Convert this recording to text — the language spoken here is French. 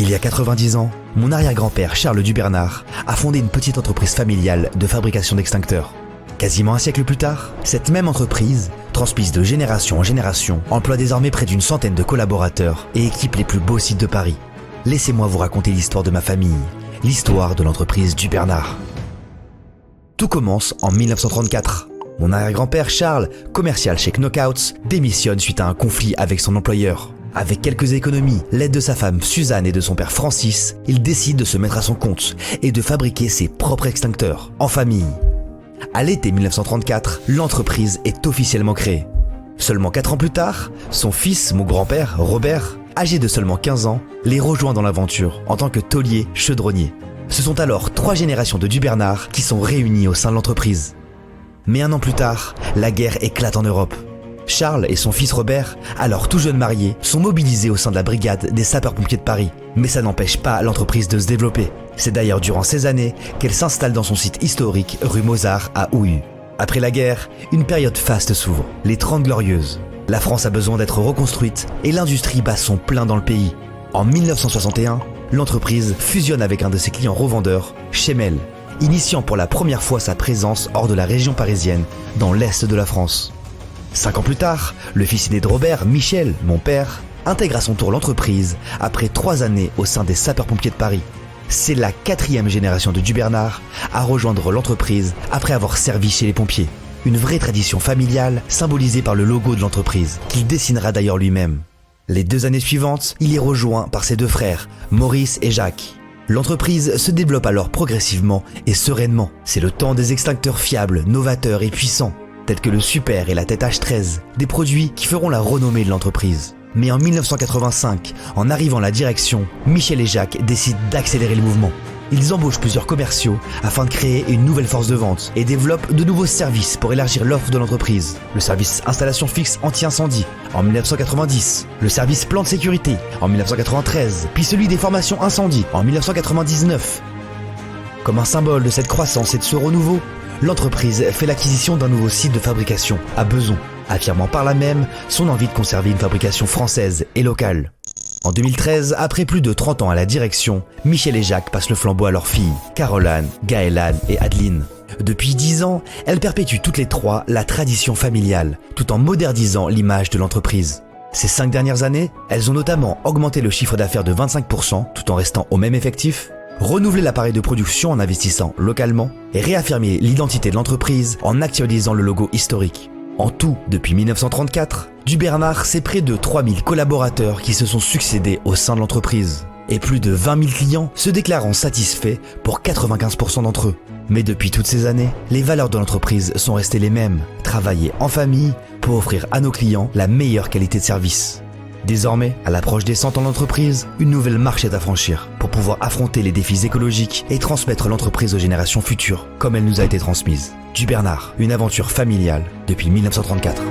Il y a 90 ans, mon arrière-grand-père Charles Dubernard a fondé une petite entreprise familiale de fabrication d'extincteurs. Quasiment un siècle plus tard, cette même entreprise, transmise de génération en génération, emploie désormais près d'une centaine de collaborateurs et équipe les plus beaux sites de Paris. Laissez-moi vous raconter l'histoire de ma famille, l'histoire de l'entreprise Dubernard. Tout commence en 1934. Mon arrière-grand-père Charles, commercial chez Knockouts, démissionne suite à un conflit avec son employeur. Avec quelques économies, l'aide de sa femme Suzanne et de son père Francis, il décide de se mettre à son compte et de fabriquer ses propres extincteurs, en famille. À l'été 1934, l'entreprise est officiellement créée. Seulement 4 ans plus tard, son fils, mon grand-père, Robert, âgé de seulement 15 ans, les rejoint dans l'aventure en tant que taulier chaudronnier. Ce sont alors 3 générations de Dubernard qui sont réunies au sein de l'entreprise. Mais un an plus tard, la guerre éclate en Europe. Charles et son fils Robert, alors tout jeunes mariés, sont mobilisés au sein de la brigade des sapeurs-pompiers de Paris. Mais ça n'empêche pas l'entreprise de se développer. C'est d'ailleurs durant ces années qu'elle s'installe dans son site historique rue Mozart à Houille. Après la guerre, une période faste s'ouvre, les 30 Glorieuses. La France a besoin d'être reconstruite et l'industrie bat son plein dans le pays. En 1961, l'entreprise fusionne avec un de ses clients revendeurs, Chemel, initiant pour la première fois sa présence hors de la région parisienne, dans l'est de la France. 5 ans plus tard, le fils aîné de Robert, Michel, mon père, intègre à son tour l'entreprise après 3 années au sein des sapeurs-pompiers de Paris. C'est la 4e génération de Dubernard à rejoindre l'entreprise après avoir servi chez les pompiers. Une vraie tradition familiale symbolisée par le logo de l'entreprise, qu'il dessinera d'ailleurs lui-même. Les 2 années suivantes, il est rejoint par ses 2 frères, Maurice et Jacques. L'entreprise se développe alors progressivement et sereinement. C'est le temps des extincteurs fiables, novateurs et puissants, tels que le Super et la Tête H13, des produits qui feront la renommée de l'entreprise. Mais en 1985, en arrivant à la direction, Michel et Jacques décident d'accélérer le mouvement. Ils embauchent plusieurs commerciaux afin de créer une nouvelle force de vente et développent de nouveaux services pour élargir l'offre de l'entreprise. Le service installation fixe anti-incendie en 1990, le service plan de sécurité en 1993, puis celui des formations incendie en 1999. Comme un symbole de cette croissance et de ce renouveau, l'entreprise fait l'acquisition d'un nouveau site de fabrication à Beson, affirmant par là même son envie de conserver une fabrication française et locale. En 2013, après plus de 30 ans à la direction, Michel et Jacques passent le flambeau à leurs filles, Caroline, Gaëlane et Adeline. Depuis 10 ans, elles perpétuent toutes les 3 la tradition familiale, tout en modernisant l'image de l'entreprise. Ces 5 dernières années, elles ont notamment augmenté le chiffre d'affaires de 25% tout en restant au même effectif, renouveler l'appareil de production en investissant localement et réaffirmer l'identité de l'entreprise en actualisant le logo historique. En tout, depuis 1934, Dubernard, c'est près de 3000 collaborateurs qui se sont succédés au sein de l'entreprise et plus de 20 000 clients se déclarant satisfaits pour 95% d'entre eux. Mais depuis toutes ces années, les valeurs de l'entreprise sont restées les mêmes, travailler en famille pour offrir à nos clients la meilleure qualité de service. Désormais, à l'approche des 100 ans d'entreprise, une nouvelle marche est à franchir pour pouvoir affronter les défis écologiques et transmettre l'entreprise aux générations futures, comme elle nous a été transmise. Dubernard, une aventure familiale depuis 1934.